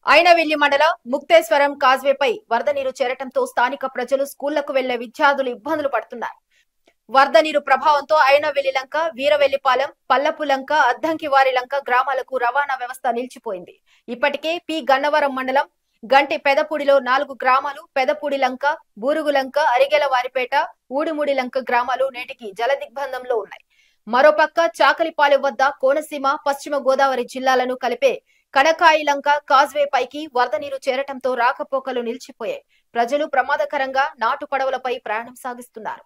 ఐనవెల్లి మండల ముక్తేశ్వరం కాజ్వేపై వరద నీరు చేరటంతో స్థానిక ప్రజలు స్కూళ్లకు వెళ్లే విద్యార్థులు ఇబ్బందులు పడుతున్నారు. వరద నీరు ప్రభావంతో ఐనవెల్లి లంక, వీరవెల్లిపాలెం, పల్లపు లంక, అద్దంకివారి లంక గ్రామాలకు రవాణా వ్యవస్థ నిలిచిపోయింది. ఇప్పటికే పి గన్నవరం మండలం గంటి పెదపూడిలో 4 గ్రామాలు పెదపూడి లంక, బూరుగులంక, అరిగెలవారిపేట, ఊడిముడి లంక గ్రామాలు నేటికి జలదిగ్బంధంలో ఉన్నాయి. మరోపక్క చాకలిపాలెం వద్ద కోనసీమ, పశ్చిమ గోదావరి జిల్లాలను కలిపే కనకాయిలంక కాజ్వే పైకి వరద నీరు చేరటంతో రాకపోకలు నిలిచిపోయాయి. ప్రజలు ప్రమాదకరంగా నాటు పడవలపై ప్రయాణం సాగిస్తున్నారు.